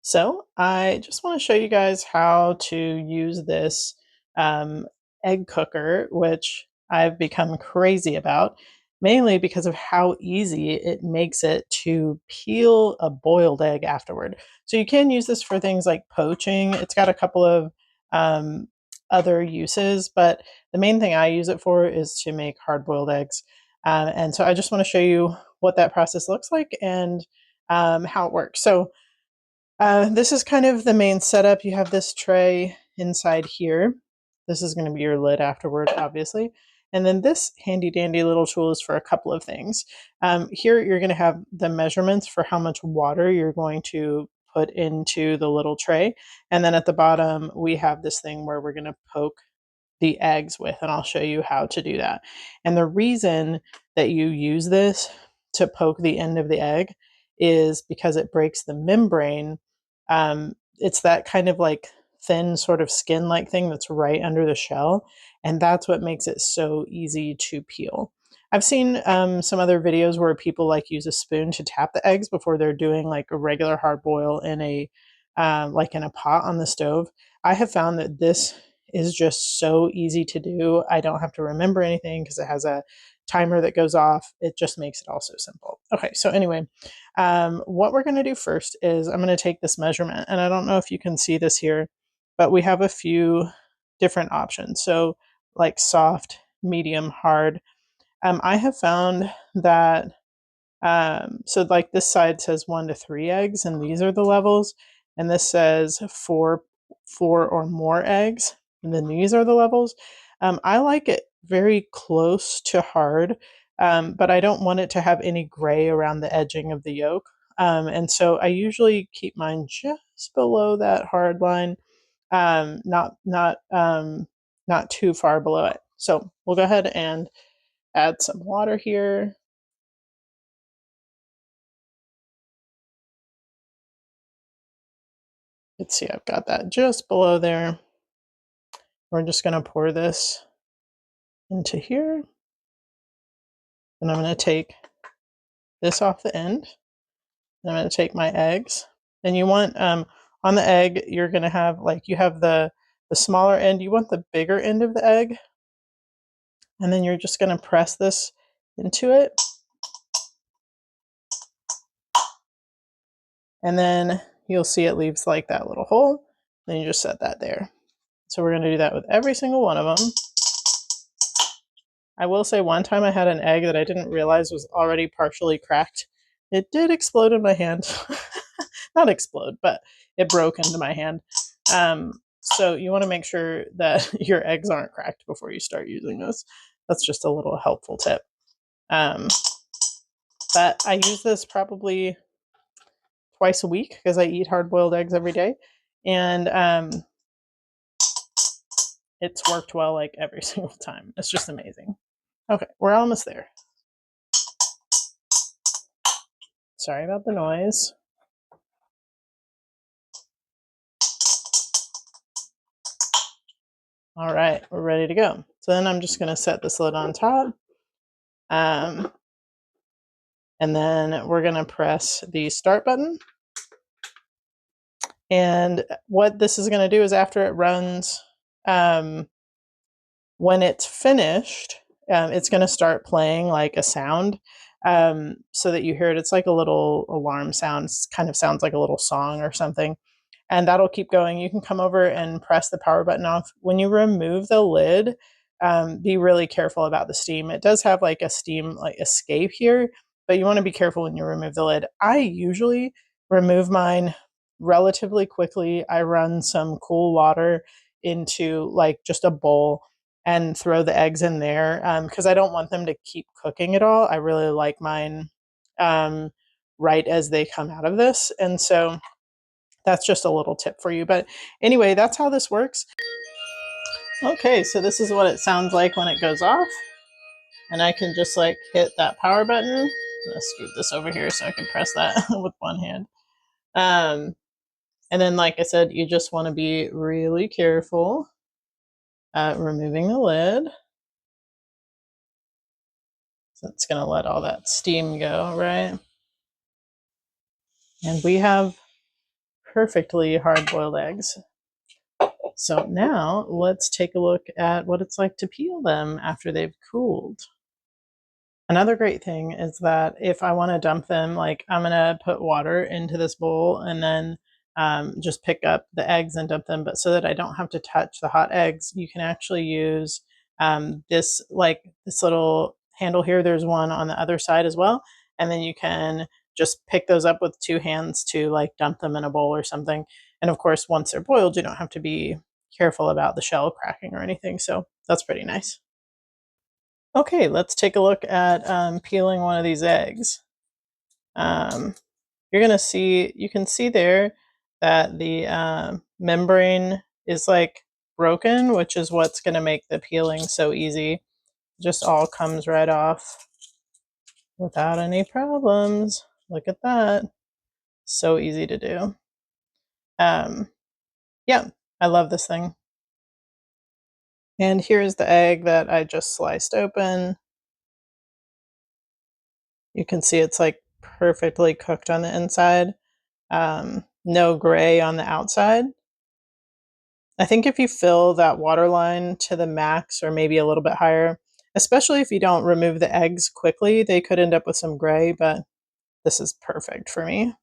So I just want to show you guys how to use this um, egg cooker, which I've become crazy about, mainly because of how easy it makes it to peel a boiled egg afterward. So you can use this for things like poaching. It's got a couple of um, other uses, but the main thing I use it for is to make hard boiled eggs. And so I just want to show you what that process looks like and how it works. So this is kind of the main setup. You have this tray inside here. This is going to be your lid afterward, obviously. And then this handy dandy little tool is for a couple of things. Here you're going to have the measurements for how much water you're going to put into the little tray. And then at the bottom, we have this thing where we're going to poke the eggs with, and I'll show you how to do that. And the reason that you use this to poke the end of the egg is because it breaks the membrane. It's that kind of like thin sort of skin like thing that's right under the shell, and that's what makes it so easy to peel. I've seen some other videos where people like use a spoon to tap the eggs before they're doing like a regular hard boil in a like in a pot on the stove. I have found that this is just so easy to do. I don't have to remember anything because it has a timer that goes off. It just makes it all so simple. Okay, so anyway, what we're going to do first is I'm going to take this measurement, and I don't know if you can see this here, but we have a few different options. So, like soft, medium, hard. I have found that so like this side says 1 to 3 eggs, and these are the levels, and this says four or more eggs, and then these are the levels. I like it very close to hard, but I don't want it to have any gray around the edging of the yolk. And so I usually keep mine just below that hard line, not too far below it. So we'll go ahead and add some water here. Let's see, I've got that just below there. We're just going to pour this into here. And I'm going to take this off the end. And I'm going to take my eggs. And you want, on the egg, you're going to have, like, you have the smaller end. You want the bigger end of the egg. And then you're just going to press this into it. And then you'll see it leaves like that little hole. Then you just set that there. So we're going to do that with every single one of them. I will say one time I had an egg that I didn't realize was already partially cracked. It did explode in my hand. Not explode, but it broke into my hand. So you want to make sure that your eggs aren't cracked before you start using this. That's just a little helpful tip. But I use this probably twice a week because I eat hard-boiled eggs every day. And it's worked well like every single time. It's just amazing. Okay, we're almost there. Sorry about the noise. All right, we're ready to go. So then I'm just going to set this lid on top. And then we're going to press the start button. And what this is going to do is after it runs, when it's finished, it's going to start playing like a sound so that you hear it. It's like a little alarm sound. It kind of sounds like a little song or something. And that'll keep going. You can come over and press the power button off. When you remove the lid, be really careful about the steam. It does have like a steam like escape here, but you want to be careful when you remove the lid. I usually remove mine relatively quickly. I run some cool water into like just a bowl and throw the eggs in there because I don't want them to keep cooking at all. I really like mine right as they come out of this. And so that's just a little tip for you. But anyway, that's how this works. Okay, so this is what it sounds like when it goes off. And I can just like hit that power button. I'm gonna scoot this over here so I can press that with one hand. And then, like I said, you just want to be really careful removing the lid. So it's going to let all that steam go, right? And we have perfectly hard-boiled eggs. So now let's take a look at what it's like to peel them after they've cooled. Another great thing is that if I want to dump them, like I'm going to put water into this bowl and then just pick up the eggs and dump them. But so that I don't have to touch the hot eggs, you can actually use this little handle here. There's one on the other side as well. And then you can just pick those up with two hands to like dump them in a bowl or something. And of course, once they're boiled, you don't have to be careful about the shell cracking or anything. So that's pretty nice. Okay, let's take a look at peeling one of these eggs. Um, you can see there that the membrane is like broken, which is what's gonna make the peeling so easy. Just all comes right off without any problems. Look at that. So easy to do. Um, yeah, I love this thing. And here's the egg that I just sliced open. You can see it's like perfectly cooked on the inside. No gray on the outside. I think if you fill that water line to the max or maybe a little bit higher, especially if you don't remove the eggs quickly, they could end up with some gray, but this is perfect for me.